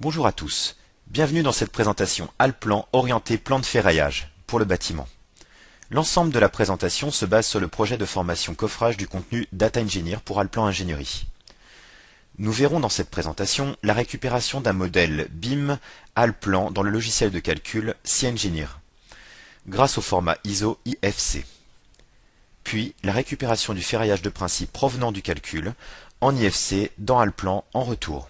Bonjour à tous, bienvenue dans cette présentation Allplan orientée plan de ferraillage pour le bâtiment. L'ensemble de la présentation se base sur le projet de formation coffrage du contenu Data Engineer pour Allplan Ingénierie. Nous verrons dans cette présentation la récupération d'un modèle BIM Allplan dans le logiciel de calcul SciEngineer grâce au format ISO IFC. Puis la récupération du ferraillage de principe provenant du calcul en IFC dans Allplan en retour.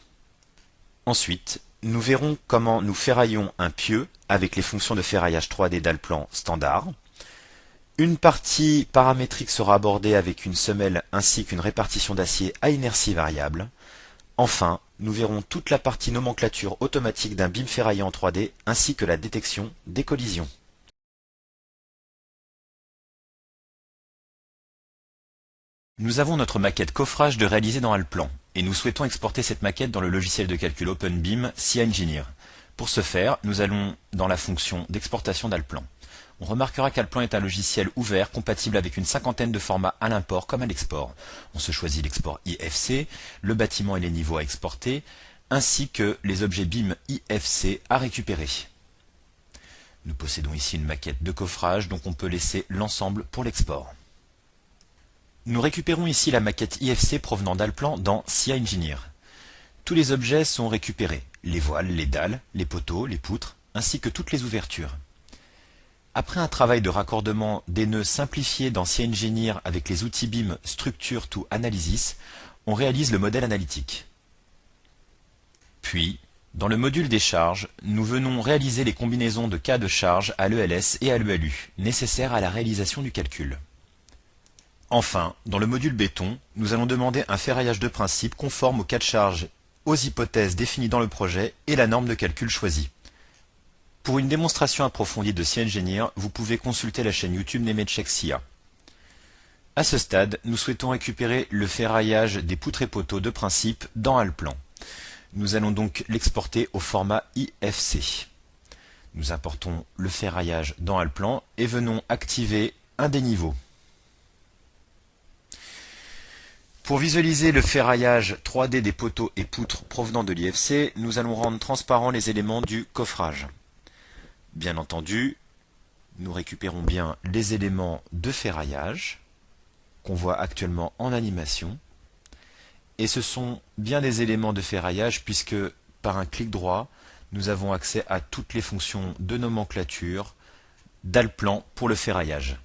Ensuite, nous verrons comment nous ferraillons un pieu avec les fonctions de ferraillage 3D d'Allplan standard. Une partie paramétrique sera abordée avec une semelle ainsi qu'une répartition d'acier à inertie variable. Enfin, nous verrons toute la partie nomenclature automatique d'un BIM ferraillé en 3D ainsi que la détection des collisions. Nous avons notre maquette coffrage de réaliser dans Allplan et nous souhaitons exporter cette maquette dans le logiciel de calcul OpenBIM SciEngineer. Pour ce faire, nous allons dans la fonction d'exportation d'Allplan. On remarquera qu'Allplan est un logiciel ouvert compatible avec une cinquantaine de formats à l'import comme à l'export. On se choisit l'export IFC, le bâtiment et les niveaux à exporter, ainsi que les objets BIM IFC à récupérer. Nous possédons ici une maquette de coffrage, donc on peut laisser l'ensemble pour l'export. Nous récupérons ici la maquette IFC provenant d'Allplan dans SciEngineer. Tous les objets sont récupérés, les voiles, les dalles, les poteaux, les poutres, ainsi que toutes les ouvertures. Après un travail de raccordement des nœuds simplifié dans SciEngineer avec les outils BIM Structure to Analysis, on réalise le modèle analytique. Puis, dans le module des charges, nous venons réaliser les combinaisons de cas de charge à l'ELS et à l'ELU, nécessaires à la réalisation du calcul. Enfin, dans le module béton, nous allons demander un ferraillage de principe conforme aux cas de charge, aux hypothèses définies dans le projet et la norme de calcul choisie. Pour une démonstration approfondie de SciEngineer, vous pouvez consulter la chaîne YouTube Nemetschek SCIA. À ce stade, nous souhaitons récupérer le ferraillage des poutres et poteaux de principe dans Allplan. Nous allons donc l'exporter au format IFC. Nous importons le ferraillage dans Allplan et venons activer un des niveaux. Pour visualiser le ferraillage 3D des poteaux et poutres provenant de l'IFC, nous allons rendre transparents les éléments du coffrage. Bien entendu, nous récupérons bien les éléments de ferraillage qu'on voit actuellement en animation. Et ce sont bien des éléments de ferraillage puisque par un clic droit, nous avons accès à toutes les fonctions de nomenclature d'Allplan pour le ferraillage.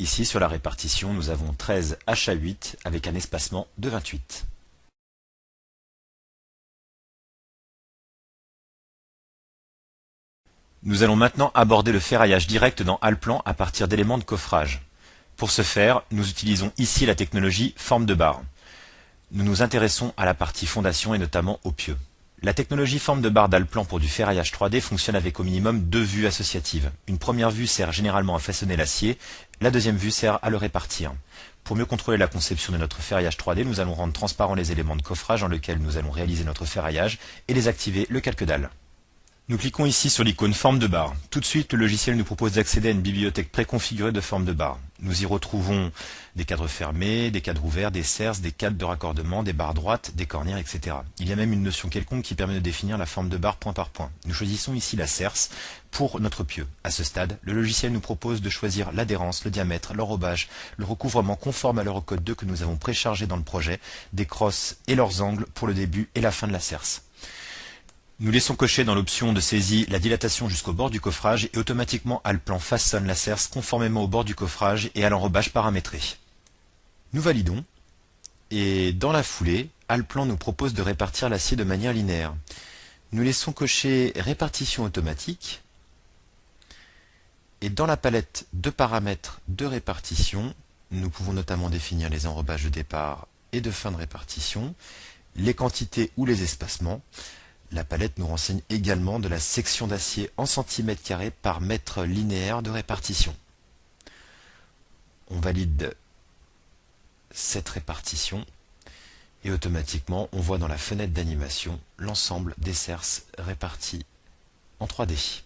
Ici, sur la répartition, nous avons 13 HA8 avec un espacement de 28. Nous allons maintenant aborder le ferraillage direct dans Allplan à partir d'éléments de coffrage. Pour ce faire, nous utilisons ici la technologie forme de barre. Nous nous intéressons à la partie fondation et notamment au pieu. La technologie forme de barre d'Allplan pour du ferraillage 3D fonctionne avec au minimum deux vues associatives. Une première vue sert généralement à façonner l'acier, la deuxième vue sert à le répartir. Pour mieux contrôler la conception de notre ferraillage 3D, nous allons rendre transparents les éléments de coffrage dans lesquels nous allons réaliser notre ferraillage et désactiver le calque-dalle. Nous cliquons ici sur l'icône forme de barre. Tout de suite, le logiciel nous propose d'accéder à une bibliothèque préconfigurée de forme de barre. Nous y retrouvons des cadres fermés, des cadres ouverts, des serres, des cadres de raccordement, des barres droites, des cornières, etc. Il y a même une notion quelconque qui permet de définir la forme de barre point par point. Nous choisissons ici la serce pour notre pieu. À ce stade, le logiciel nous propose de choisir l'adhérence, le diamètre, l'enrobage, le recouvrement conforme à l'Eurocode 2 que nous avons préchargé dans le projet, des crosses et leurs angles pour le début et la fin de la serce. Nous laissons cocher dans l'option de saisie la dilatation jusqu'au bord du coffrage et automatiquement Allplan façonne la serce conformément au bord du coffrage et à l'enrobage paramétré. Nous validons et dans la foulée, Allplan nous propose de répartir l'acier de manière linéaire. Nous laissons cocher répartition automatique et dans la palette de paramètres de répartition, nous pouvons notamment définir les enrobages de départ et de fin de répartition, les quantités ou les espacements. La palette nous renseigne également de la section d'acier en centimètres carrés par mètre linéaire de répartition. On valide cette répartition et automatiquement on voit dans la fenêtre d'animation l'ensemble des serces réparties en 3D.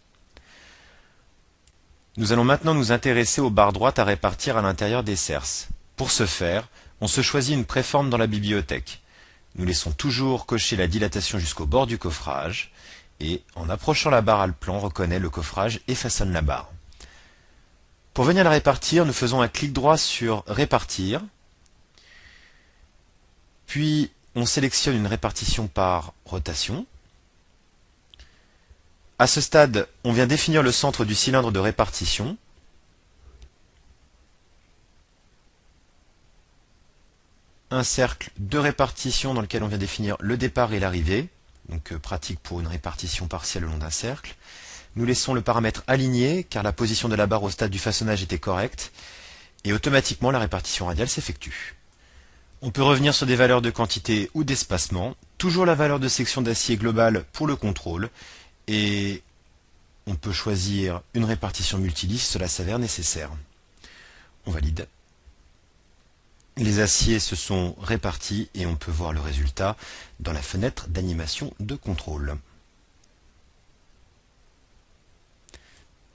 Nous allons maintenant nous intéresser aux barres droites à répartir à l'intérieur des serces. Pour ce faire, on se choisit une préforme dans la bibliothèque. Nous laissons toujours cocher la dilatation jusqu'au bord du coffrage et, en approchant la barre Alplan, reconnaît le coffrage et façonne la barre. Pour venir la répartir, nous faisons un clic droit sur Répartir, puis on sélectionne une répartition par rotation. À ce stade, on vient définir le centre du cylindre de répartition. Un cercle de répartition dans lequel on vient définir le départ et l'arrivée, donc pratique pour une répartition partielle le long d'un cercle. Nous laissons le paramètre aligné car la position de la barre au stade du façonnage était correcte et automatiquement la répartition radiale s'effectue. On peut revenir sur des valeurs de quantité ou d'espacement, toujours la valeur de section d'acier globale pour le contrôle et on peut choisir une répartition multiligne si cela s'avère nécessaire. On valide. Les aciers se sont répartis et on peut voir le résultat dans la fenêtre d'animation de contrôle.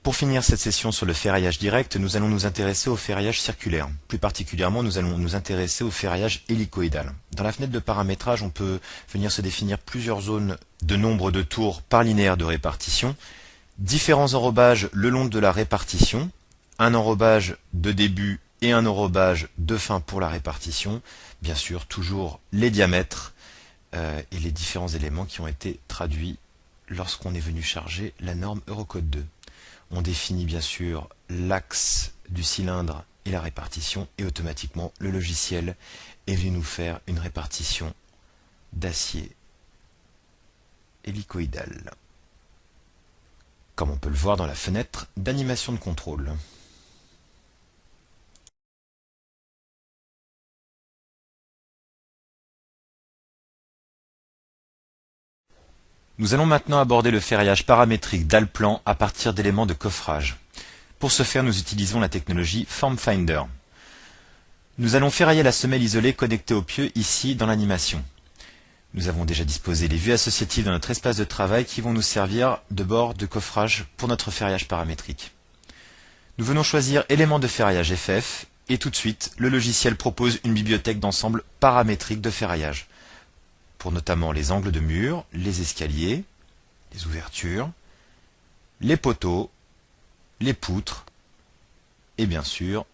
Pour finir cette session sur le ferraillage direct, nous allons nous intéresser au ferraillage circulaire. Plus particulièrement, nous allons nous intéresser au ferraillage hélicoïdal. Dans la fenêtre de paramétrage, on peut venir se définir plusieurs zones de nombre de tours par linéaire de répartition, différents enrobages le long de la répartition, un enrobage de début et un enrobage de fin pour la répartition, bien sûr toujours les diamètres et les différents éléments qui ont été traduits lorsqu'on est venu charger la norme Eurocode 2. On définit bien sûr l'axe du cylindre et la répartition et automatiquement le logiciel est venu nous faire une répartition d'acier hélicoïdal, comme on peut le voir dans la fenêtre d'animation de contrôle. Nous allons maintenant aborder le ferraillage paramétrique d'Alplan à partir d'éléments de coffrage. Pour ce faire, nous utilisons la technologie FormFinder. Nous allons ferrailler la semelle isolée connectée au pieu ici dans l'animation. Nous avons déjà disposé les vues associatives dans notre espace de travail qui vont nous servir de bord de coffrage pour notre ferraillage paramétrique. Nous venons choisir éléments de ferraillage FF et tout de suite, le logiciel propose une bibliothèque d'ensemble paramétrique de ferraillage, pour notamment les angles de mur, les escaliers, les ouvertures, les poteaux, les poutres et bien sûr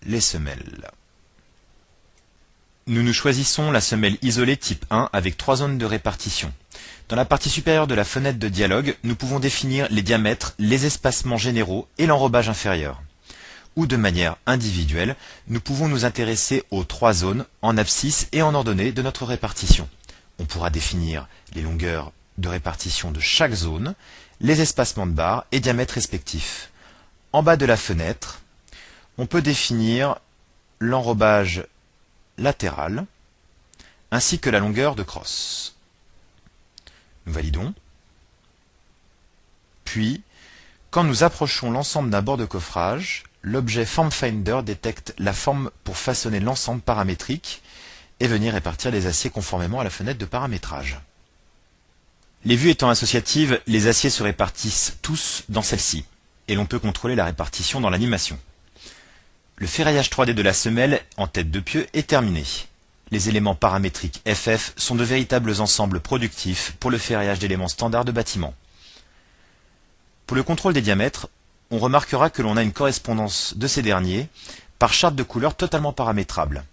les semelles. Nous choisissons la semelle isolée type 1 avec 3 zones de répartition. Dans la partie supérieure de la fenêtre de dialogue, nous pouvons définir les diamètres, les espacements généraux et l'enrobage inférieur. Ou de manière individuelle, nous pouvons nous intéresser aux 3 zones en abscisse et en ordonnée de notre répartition. On pourra définir les longueurs de répartition de chaque zone, les espacements de barres et diamètres respectifs. En bas de la fenêtre, on peut définir l'enrobage latéral ainsi que la longueur de crosse. Nous validons. Puis, quand nous approchons l'ensemble d'un bord de coffrage, l'objet FormFinder détecte la forme pour façonner l'ensemble paramétrique et venir répartir les aciers conformément à la fenêtre de paramétrage. Les vues étant associatives, les aciers se répartissent tous dans celle-ci, et l'on peut contrôler la répartition dans l'animation. Le ferraillage 3D de la semelle en tête de pieu est terminé. Les éléments paramétriques FF sont de véritables ensembles productifs pour le ferraillage d'éléments standards de bâtiment. Pour le contrôle des diamètres, on remarquera que l'on a une correspondance de ces derniers par charte de couleurs totalement paramétrable.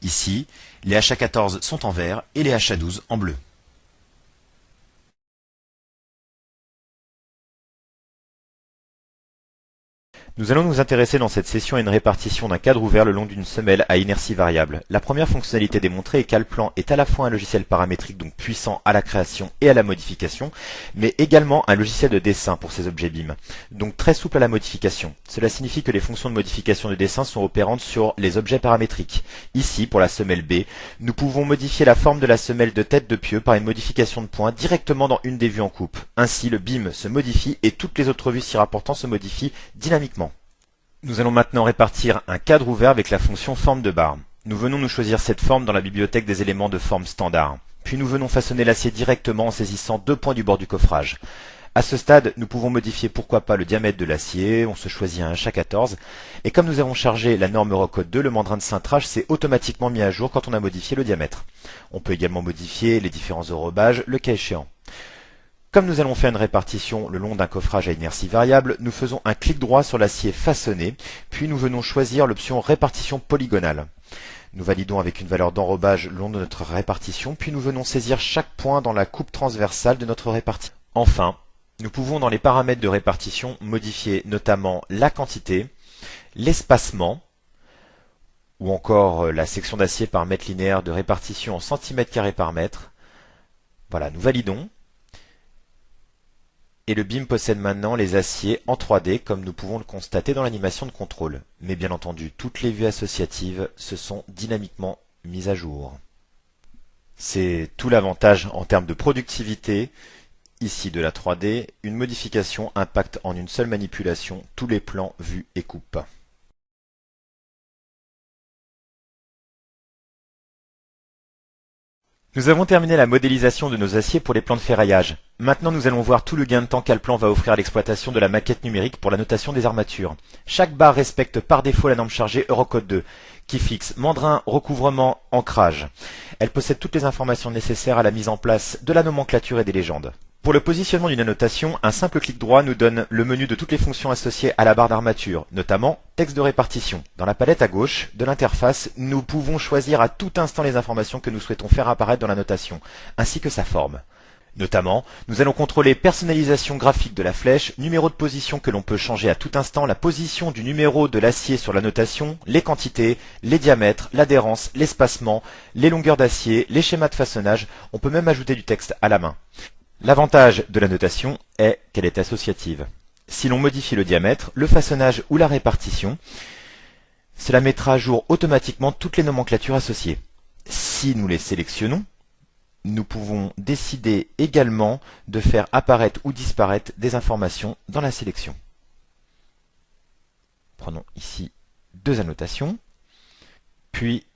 Ici, les HA14 sont en vert et les HA12 en bleu. Nous allons nous intéresser dans cette session à une répartition d'un cadre ouvert le long d'une semelle à inertie variable. La première fonctionnalité démontrée est qu'Alplan est à la fois un logiciel paramétrique donc puissant à la création et à la modification, mais également un logiciel de dessin pour ces objets BIM, donc très souple à la modification. Cela signifie que les fonctions de modification de dessin sont opérantes sur les objets paramétriques. Ici, pour la semelle B, nous pouvons modifier la forme de la semelle de tête de pieu par une modification de point directement dans une des vues en coupe. Ainsi, le BIM se modifie et toutes les autres vues s'y rapportant se modifient dynamiquement. Nous allons maintenant répartir un cadre ouvert avec la fonction forme de barre. Nous venons nous choisir cette forme dans la bibliothèque des éléments de forme standard. Puis nous venons façonner l'acier directement en saisissant 2 points du bord du coffrage. À ce stade, nous pouvons modifier pourquoi pas le diamètre de l'acier, on se choisit un HA14, et comme nous avons chargé la norme Eurocode 2, le mandrin de cintrage s'est automatiquement mis à jour quand on a modifié le diamètre. On peut également modifier les différents enrobages, le cas échéant. Comme nous allons faire une répartition le long d'un coffrage à inertie variable, nous faisons un clic droit sur l'acier façonné, puis nous venons choisir l'option répartition polygonale. Nous validons avec une valeur d'enrobage le long de notre répartition, puis nous venons saisir chaque point dans la coupe transversale de notre répartition. Enfin, nous pouvons dans les paramètres de répartition modifier notamment la quantité, l'espacement, ou encore la section d'acier par mètre linéaire de répartition en centimètres carrés par mètre. Voilà, nous validons. Et le BIM possède maintenant les aciers en 3D comme nous pouvons le constater dans l'animation de contrôle. Mais bien entendu, toutes les vues associatives se sont dynamiquement mises à jour. C'est tout l'avantage en termes de productivité. Ici de la 3D, une modification impacte en une seule manipulation tous les plans, vues et coupes. Nous avons terminé la modélisation de nos aciers pour les plans de ferraillage. Maintenant, nous allons voir tout le gain de temps qu'Alplan va offrir à l'exploitation de la maquette numérique pour la notation des armatures. Chaque barre respecte par défaut la norme chargée Eurocode 2, qui fixe mandrin, recouvrement, ancrage. Elle possède toutes les informations nécessaires à la mise en place de la nomenclature et des légendes. Pour le positionnement d'une annotation, un simple clic droit nous donne le menu de toutes les fonctions associées à la barre d'armature, notamment texte de répartition. Dans la palette à gauche de l'interface, nous pouvons choisir à tout instant les informations que nous souhaitons faire apparaître dans la notation, ainsi que sa forme. Notamment, nous allons contrôler personnalisation graphique de la flèche, numéro de position que l'on peut changer à tout instant, la position du numéro de l'acier sur la notation, les quantités, les diamètres, l'adhérence, l'espacement, les longueurs d'acier, les schémas de façonnage. On peut même ajouter du texte à la main. L'avantage de la notation est qu'elle est associative. Si l'on modifie le diamètre, le façonnage ou la répartition, cela mettra à jour automatiquement toutes les nomenclatures associées. Si nous les sélectionnons, nous pouvons décider également de faire apparaître ou disparaître des informations dans la sélection. Prenons ici deux annotations, puis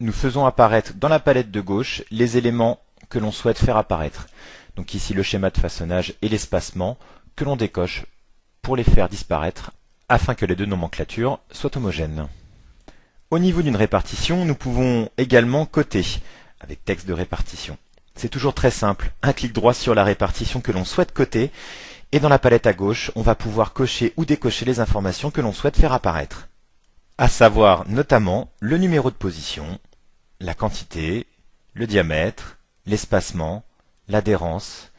nous faisons apparaître dans la palette de gauche les éléments que l'on souhaite faire apparaître. Donc ici le schéma de façonnage et l'espacement que l'on décoche pour les faire disparaître afin que les deux nomenclatures soient homogènes. Au niveau d'une répartition, nous pouvons également coter avec texte de répartition. C'est toujours très simple, un clic droit sur la répartition que l'on souhaite coter et dans la palette à gauche, on va pouvoir cocher ou décocher les informations que l'on souhaite faire apparaître. À savoir notamment le numéro de position, la quantité, le diamètre, l'espacement, l'adhérence,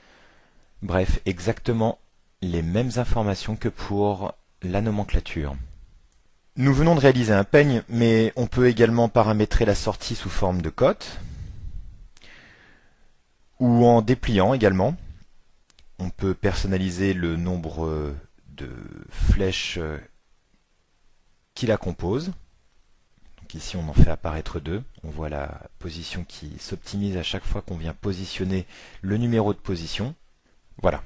bref, exactement les mêmes informations que pour la nomenclature. Nous venons de réaliser un peigne, mais on peut également paramétrer la sortie sous forme de cote, ou en dépliant également. On peut personnaliser le nombre de flèches qui la composent. Donc ici on en fait apparaître deux. On voit la position qui s'optimise à chaque fois qu'on vient positionner le numéro de position. Voilà.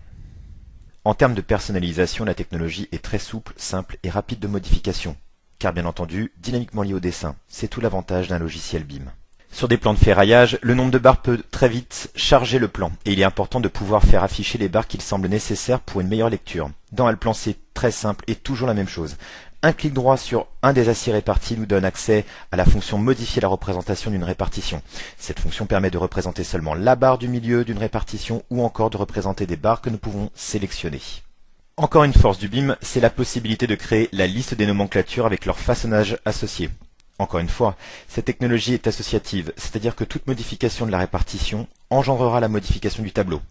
En termes de personnalisation, la technologie est très souple, simple et rapide de modification. Car bien entendu, dynamiquement lié au dessin. C'est tout l'avantage d'un logiciel BIM. Sur des plans de ferraillage, le nombre de barres peut très vite charger le plan et il est important de pouvoir faire afficher les barres qu'il semble nécessaires pour une meilleure lecture. Dans Alplan, c'est très simple et toujours la même chose. Un clic droit sur un des aciers répartis nous donne accès à la fonction modifier la représentation d'une répartition. Cette fonction permet de représenter seulement la barre du milieu d'une répartition ou encore de représenter des barres que nous pouvons sélectionner. Encore une force du BIM, c'est la possibilité de créer la liste des nomenclatures avec leur façonnage associé. Encore une fois, cette technologie est associative, c'est-à-dire que toute modification de la répartition engendrera la modification du tableau.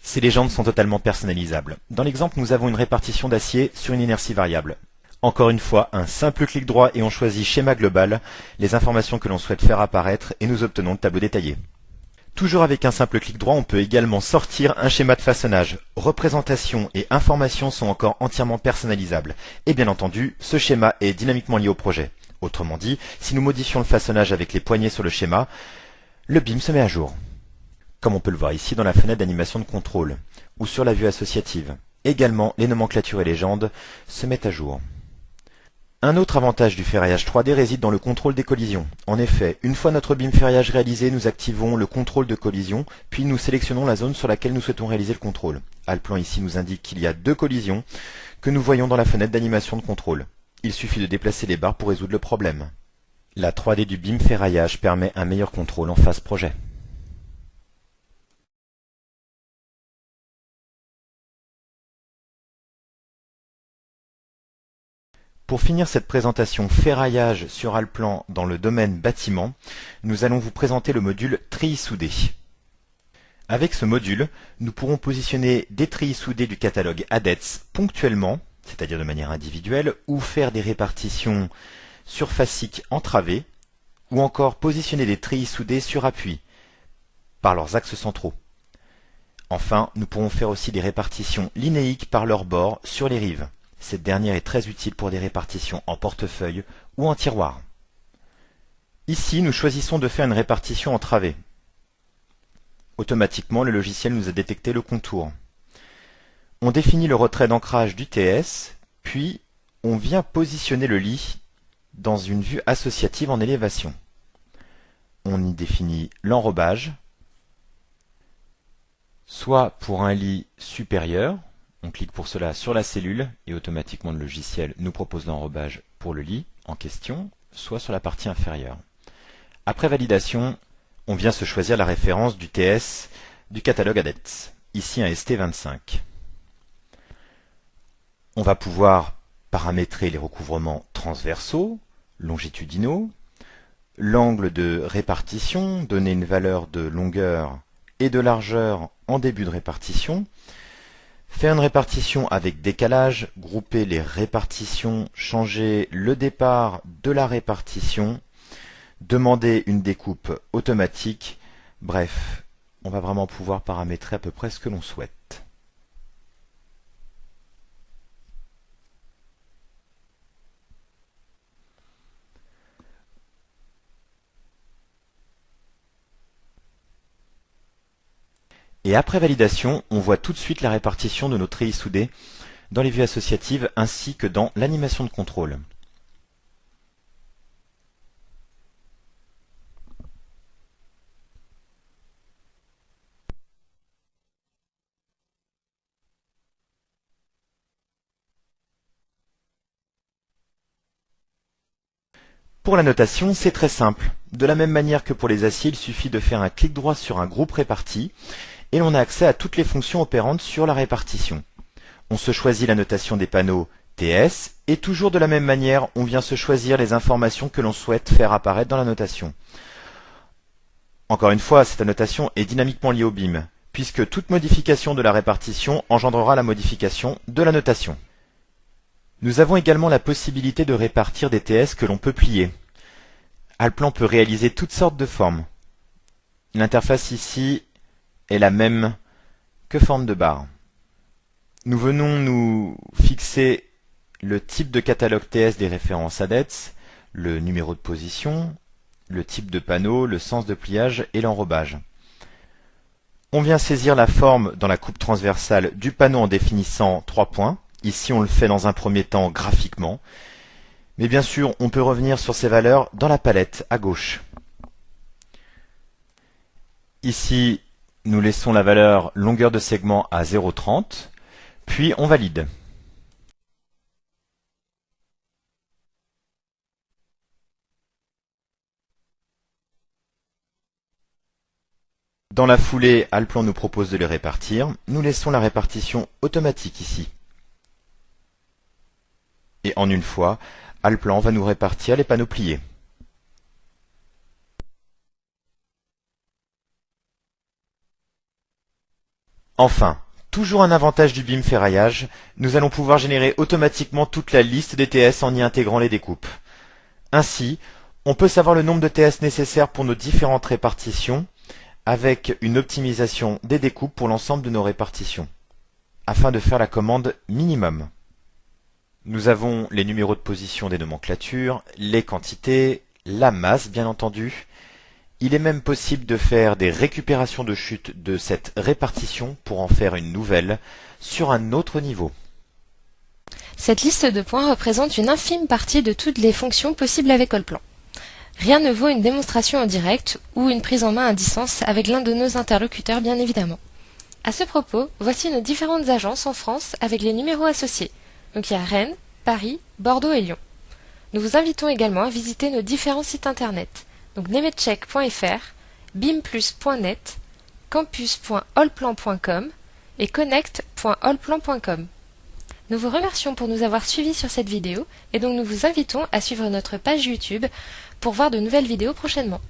Ces légendes sont totalement personnalisables. Dans l'exemple, nous avons une répartition d'acier sur une inertie variable. Encore une fois, un simple clic droit et on choisit schéma global, les informations que l'on souhaite faire apparaître et nous obtenons le tableau détaillé. Toujours avec un simple clic droit, on peut également sortir un schéma de façonnage. Représentation et informations sont encore entièrement personnalisables. Et bien entendu, ce schéma est dynamiquement lié au projet. Autrement dit, si nous modifions le façonnage avec les poignées sur le schéma, le BIM se met à jour. Comme on peut le voir ici dans la fenêtre d'animation de contrôle, ou sur la vue associative. Également, les nomenclatures et légendes se mettent à jour. Un autre avantage du ferraillage 3D réside dans le contrôle des collisions. En effet, une fois notre BIM ferraillage réalisé, nous activons le contrôle de collision, puis nous sélectionnons la zone sur laquelle nous souhaitons réaliser le contrôle. Alplan ici nous indique qu'il y a 2 collisions que nous voyons dans la fenêtre d'animation de contrôle. Il suffit de déplacer les barres pour résoudre le problème. La 3D du BIM ferraillage permet un meilleur contrôle en phase projet. Pour finir cette présentation ferraillage sur Alplan dans le domaine bâtiment, nous allons vous présenter le module treillis soudé. Avec ce module, nous pourrons positionner des treillis soudés du catalogue ADETS ponctuellement, c'est-à-dire de manière individuelle, ou faire des répartitions surfaciques entravées, ou encore positionner des treillis soudés sur appui, par leurs axes centraux. Enfin, nous pourrons faire aussi des répartitions linéiques par leurs bords sur les rives. Cette dernière est très utile pour des répartitions en portefeuille ou en tiroir. Ici, nous choisissons de faire une répartition en travée. Automatiquement, le logiciel nous a détecté le contour. On définit le retrait d'ancrage du TS, puis on vient positionner le lit dans une vue associative en élévation. On y définit l'enrobage, soit pour un lit supérieur. On clique pour cela sur la cellule et automatiquement le logiciel nous propose l'enrobage pour le lit en question, soit sur la partie inférieure. Après validation, on vient se choisir la référence du TS du catalogue ADETS, ici un ST25. On va pouvoir paramétrer les recouvrements transversaux, longitudinaux, l'angle de répartition, donner une valeur de longueur et de largeur en début de répartition, faire une répartition avec décalage, grouper les répartitions, changer le départ de la répartition, demander une découpe automatique. Bref, on va vraiment pouvoir paramétrer à peu près ce que l'on souhaite. Et après validation, on voit tout de suite la répartition de nos treillis soudés dans les vues associatives ainsi que dans l'animation de contrôle. Pour la notation, c'est très simple. De la même manière que pour les aciers, il suffit de faire un clic droit sur un groupe réparti et l'on a accès à toutes les fonctions opérantes sur la répartition. On se choisit la notation des panneaux TS et toujours de la même manière, on vient se choisir les informations que l'on souhaite faire apparaître dans la notation. Encore une fois, cette annotation est dynamiquement liée au BIM, puisque toute modification de la répartition engendrera la modification de la notation. Nous avons également la possibilité de répartir des TS que l'on peut plier. Alplan peut réaliser toutes sortes de formes. L'interface ici est la même que forme de barre. Nous venons nous fixer le type de catalogue TS des références ADETS, le numéro de position, le type de panneau, le sens de pliage et l'enrobage. On vient saisir la forme dans la coupe transversale du panneau en définissant 3 points. Ici, on le fait dans un premier temps graphiquement. Mais bien sûr, on peut revenir sur ces valeurs dans la palette à gauche. Ici, nous laissons la valeur longueur de segment à 0,30, puis on valide. Dans la foulée, Alplan nous propose de les répartir. Nous laissons la répartition automatique ici. Et en une fois, Alplan va nous répartir les panneaux pliés. Enfin, toujours un avantage du BIM ferraillage, nous allons pouvoir générer automatiquement toute la liste des TS en y intégrant les découpes. Ainsi, on peut savoir le nombre de TS nécessaires pour nos différentes répartitions, avec une optimisation des découpes pour l'ensemble de nos répartitions, afin de faire la commande minimum. Nous avons les numéros de position des nomenclatures, les quantités, la masse bien entendu. Il est même possible de faire des récupérations de chute de cette répartition pour en faire une nouvelle sur un autre niveau. Cette liste de points représente une infime partie de toutes les fonctions possibles avec Allplan. Rien ne vaut une démonstration en direct ou une prise en main à distance avec l'un de nos interlocuteurs bien évidemment. À ce propos, voici nos différentes agences en France avec les numéros associés. Donc il y a Rennes, Paris, Bordeaux et Lyon. Nous vous invitons également à visiter nos différents sites internet, donc nemetcheck.fr, bimplus.net, campus.allplan.com et connect.allplan.com. Nous vous remercions pour nous avoir suivis sur cette vidéo et donc nous vous invitons à suivre notre page YouTube pour voir de nouvelles vidéos prochainement.